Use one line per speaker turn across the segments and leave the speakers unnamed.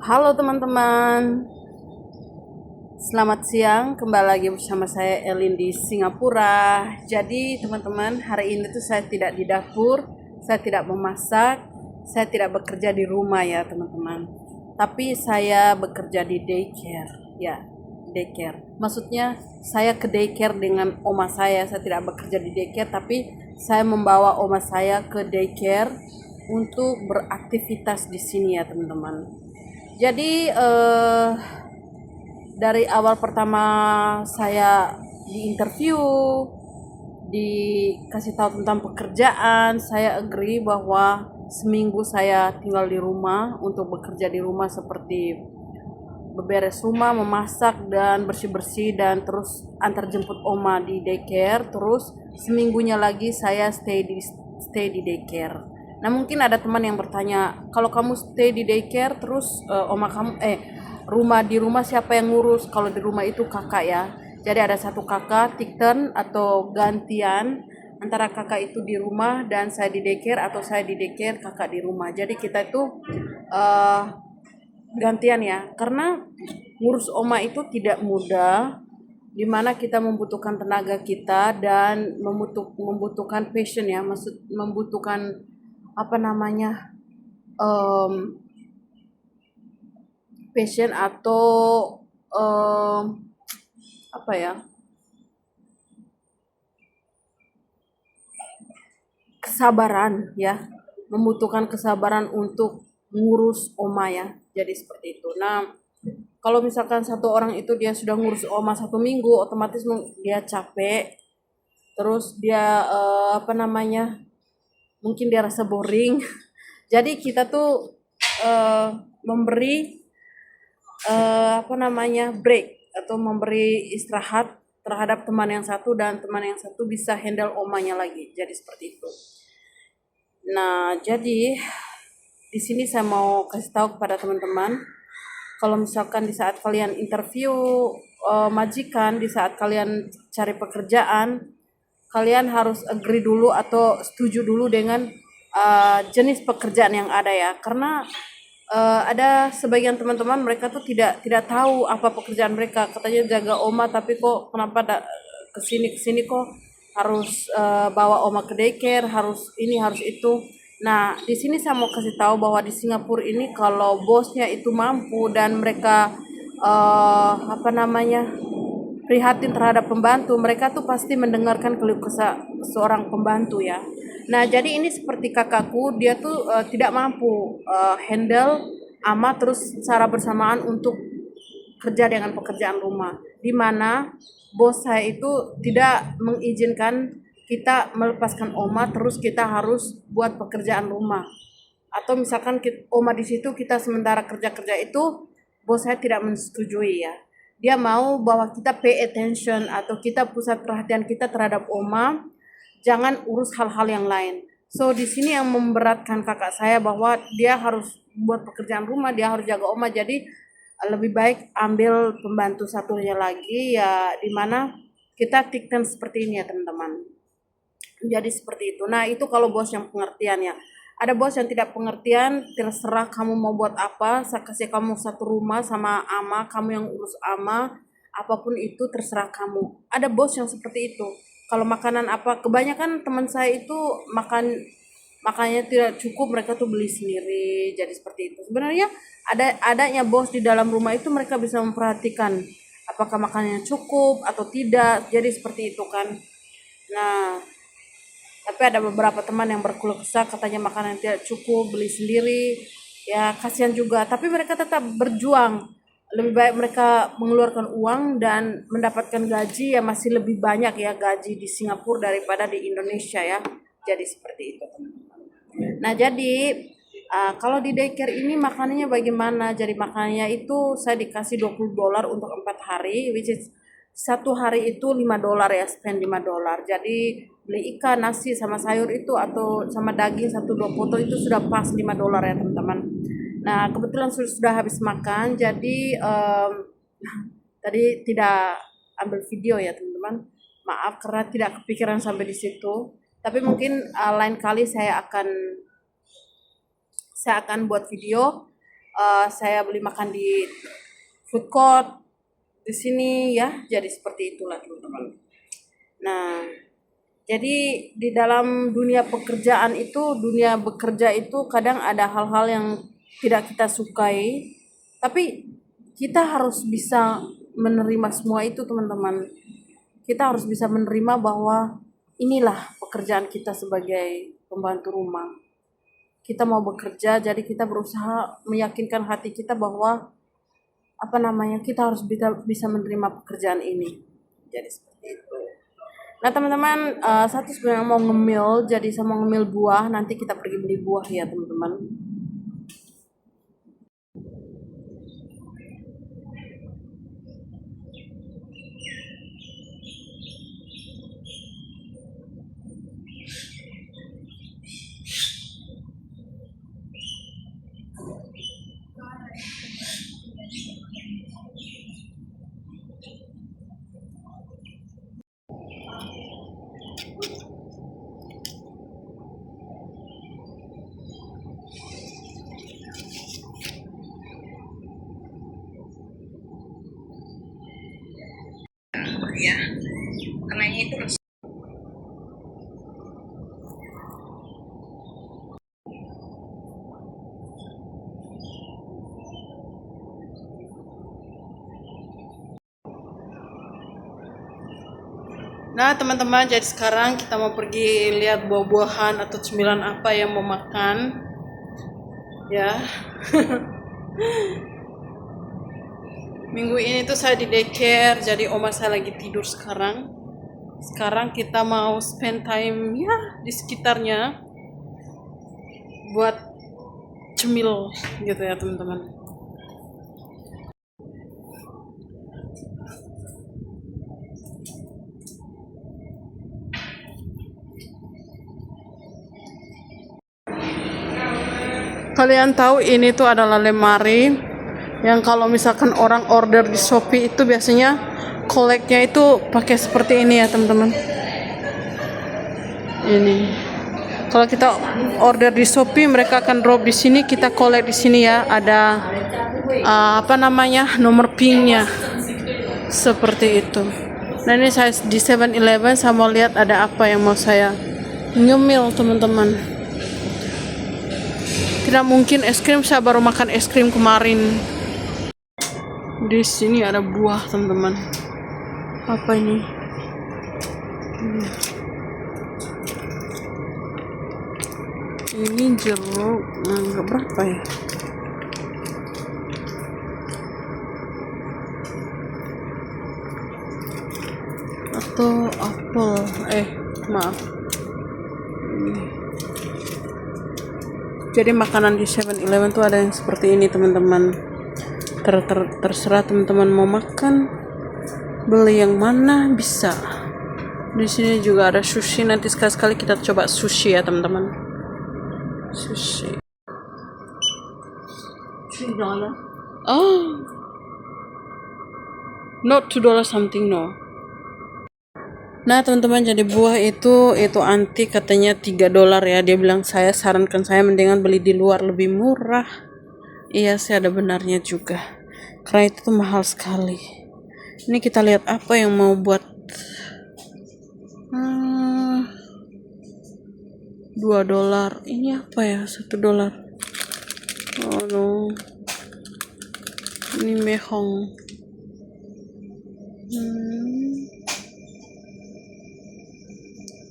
Halo teman-teman, selamat siang. Kembali lagi bersama saya Elin di Singapura. Jadi teman-teman, hari ini tuh saya tidak di dapur, saya tidak memasak, saya tidak bekerja di rumah ya teman-teman. Tapi saya bekerja di daycare, ya daycare. Maksudnya saya ke daycare dengan oma saya tidak bekerja di daycare, tapi saya membawa oma saya ke daycare untuk beraktivitas di sini ya teman-teman. Jadi dari awal pertama saya di interview, dikasih tahu tentang pekerjaan, saya agree bahwa seminggu saya tinggal di rumah untuk bekerja di rumah seperti beberes rumah, memasak dan bersih-bersih dan terus antar jemput oma di daycare. Terus seminggunya lagi saya stay di daycare. Nah, mungkin ada teman yang bertanya, kalau kamu stay di daycare terus oma kamu rumah siapa yang ngurus? Kalau di rumah itu kakak ya. Jadi ada satu kakak take turn atau gantian antara kakak itu di rumah dan saya di daycare atau saya di daycare kakak di rumah. Jadi kita itu eh, gantian ya, karena ngurus oma itu tidak mudah, dimana kita membutuhkan tenaga kita dan membutuhkan passion ya, maksud membutuhkan apa namanya, em, passion atau em, apa ya, kesabaran ya, membutuhkan kesabaran untuk ngurus oma ya, jadi seperti itu. Nah, kalau misalkan satu orang itu dia sudah ngurus oma 1 minggu, otomatis dia capek, terus dia apa namanya, mungkin dia rasa boring. Jadi kita tuh memberi apa namanya, break atau memberi istirahat terhadap teman yang satu dan teman yang satu bisa handle omanya lagi. Jadi seperti itu. Nah, jadi di sini saya mau kasih tahu kepada teman-teman, kalau misalkan di saat kalian interview majikan, di saat kalian cari pekerjaan, kalian harus agree dulu atau setuju dulu dengan jenis pekerjaan yang ada ya, karena ada sebagian teman-teman mereka tuh tidak tidak tahu apa pekerjaan mereka, katanya jaga oma tapi kok kenapa kesini kok harus bawa oma ke daycare, harus ini harus itu. Nah, di sini saya mau kasih tahu bahwa di Singapura ini kalau bosnya itu mampu dan mereka apa namanya, prihatin terhadap pembantu, mereka tuh pasti mendengarkan keluh kesah seorang pembantu ya. Nah, jadi ini seperti kakakku, dia tuh tidak mampu handle ama terus secara bersamaan untuk kerja dengan pekerjaan rumah. Di mana bos saya itu tidak mengizinkan kita melepaskan oma terus kita harus buat pekerjaan rumah. Atau misalkan oma di situ kita sementara kerja-kerja itu, bos saya tidak menyetujui ya. Dia mau bahwa kita pay attention atau kita pusat perhatian kita terhadap oma, jangan urus hal-hal yang lain. So di sini yang memberatkan kakak saya bahwa dia harus buat pekerjaan rumah, dia harus jaga oma. Jadi lebih baik ambil pembantu satunya lagi ya, dimana kita tikkan seperti ini ya teman-teman. Jadi seperti itu. Nah, itu kalau bos yang pengertian ya. Ada bos yang tidak pengertian, terserah kamu mau buat apa, saya kasih kamu satu rumah sama ama, kamu yang urus ama, apapun itu terserah kamu. Ada bos yang seperti itu. Kalau makanan apa, kebanyakan teman saya itu makannya tidak cukup, mereka tuh beli sendiri. Jadi seperti itu. Sebenarnya adanya bos di dalam rumah itu mereka bisa memperhatikan apakah makanannya cukup atau tidak. Jadi seperti itu kan. Nah, tapi ada beberapa teman yang berkeluh kesah katanya makanan tidak cukup, beli sendiri. Ya kasihan juga, tapi mereka tetap berjuang. Lebih baik mereka mengeluarkan uang dan mendapatkan gaji yang masih lebih banyak ya, gaji di Singapura daripada di Indonesia ya. Jadi seperti itu. Nah, jadi kalau di daycare ini makanannya bagaimana? Jadi makanannya itu saya dikasih $20 untuk 4 hari, which is satu hari itu $5 ya, spend $5. Jadi beli ikan, nasi sama sayur itu atau sama daging satu dua potong itu sudah pas $5 ya teman-teman. Nah, kebetulan sudah habis makan, jadi tadi tidak ambil video ya teman-teman. Maaf karena tidak kepikiran sampai di situ. Tapi mungkin lain kali saya akan buat video saya beli makan di food court di sini ya. Jadi seperti itulah teman-teman. Nah, jadi di dalam dunia pekerjaan itu, dunia bekerja itu kadang ada hal-hal yang tidak kita sukai, tapi kita harus bisa menerima semua itu teman-teman. Kita harus bisa menerima bahwa inilah pekerjaan kita sebagai pembantu rumah. Kita mau bekerja, jadi kita berusaha meyakinkan hati kita bahwa kita harus bisa menerima pekerjaan ini. Jadi seperti itu. Nah teman-teman, satu sebenarnya mau ngemil, jadi saya mau ngemil buah. Nanti kita pergi beli buah ya teman-teman. Ya, karena itu Nah teman-teman, jadi sekarang kita mau pergi lihat buah-buahan atau cemilan apa yang mau makan ya. Minggu ini tuh saya di daycare, jadi oma saya lagi tidur sekarang. Sekarang kita mau spend time ya di sekitarnya buat cemil gitu ya teman-teman. Kalian tahu ini tuh adalah lemari yang kalau misalkan orang order di Shopee itu biasanya koleknya itu pakai seperti ini ya teman-teman. Ini kalau kita order di Shopee mereka akan drop di sini, kita collect di sini ya. Ada nomor PIN-nya seperti itu. Nah ini saya di 7-Eleven, saya mau lihat ada apa yang mau saya ngemil teman-teman. Tidak mungkin es krim, saya baru makan es krim kemarin. Di sini ada buah teman-teman. Apa ini? Ini jeruk, nggak berapa ya? Atau apel? Maaf. Jadi makanan di 7-Eleven tuh ada yang seperti ini teman-teman. Terserah teman-teman mau makan, beli yang mana bisa. Di sini juga ada sushi. Nanti sekali-sekali kita coba sushi ya teman-teman. Sushi. $3. Oh, not $2 something no. Nah teman-teman, jadi buah itu anti katanya $3 ya. Dia bilang sarankan saya mendingan beli di luar lebih murah. Iya sih, ada benarnya juga. Karena itu tuh mahal sekali. Ini kita lihat apa yang mau buat $2. Ini apa ya? $1. Oh no. Ini mehong.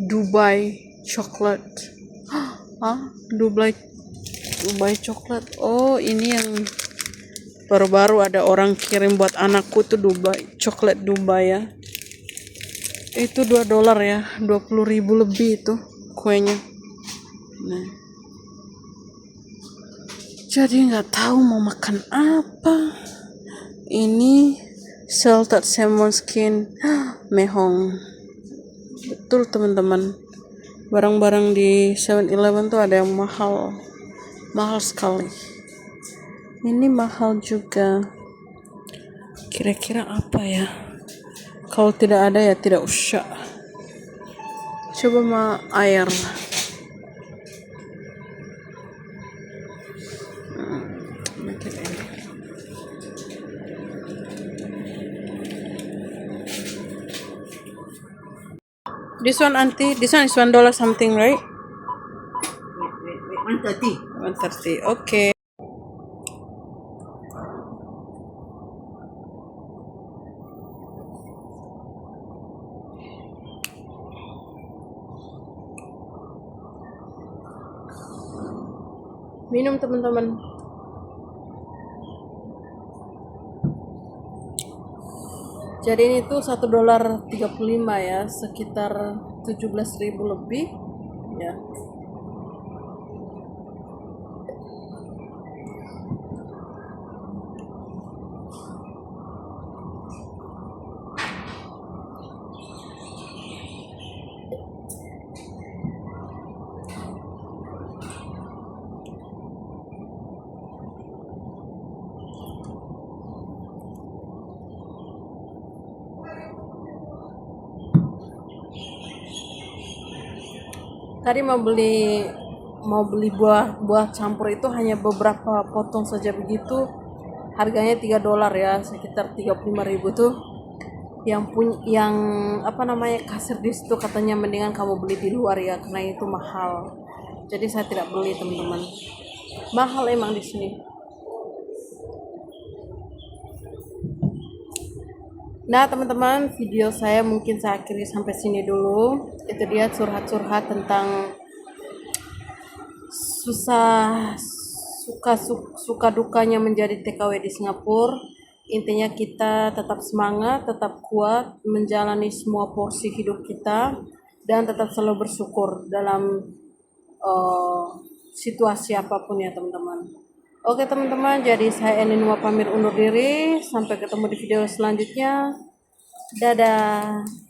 Dubai chocolate. Dubai coklat. Oh, ini yang baru-baru ada orang kirim buat anakku tuh coklat Dubai ya. Itu $2 ya, 20.000 lebih itu kuenya. Nah, jadi nggak tahu mau makan apa. Ini salted salmon skin mehong. Betul teman-teman, barang-barang di 7-Eleven tuh ada yang mahal sekali. Ini mahal juga. Kira-kira apa ya? Kalau tidak ada ya tidak usah. Coba air. Make it This one, auntie. This one is $1 something, right?
Wait. 130.
130. Okay. Minum teman-teman. Jadi ini tuh $1.35 ya, sekitar 17.000 lebih ya. Tadi mau beli buah campur itu hanya beberapa potong saja begitu. Harganya $3 ya, sekitar 35.000 tuh. Yang apa namanya, kasir di situ katanya mendingan kamu beli di luar ya karena itu mahal. Jadi saya tidak beli teman-teman. Mahal emang di sini. Nah teman-teman, video saya mungkin saya akhiri sampai sini dulu. Itu dia curhat-curhat tentang suka dukanya menjadi TKW di Singapura. Intinya kita tetap semangat, tetap kuat menjalani semua porsi hidup kita, dan tetap selalu bersyukur dalam situasi apapun ya teman-teman. Oke teman-teman, jadi saya Elinwa pamit undur diri. Sampai ketemu di video selanjutnya. Dadah.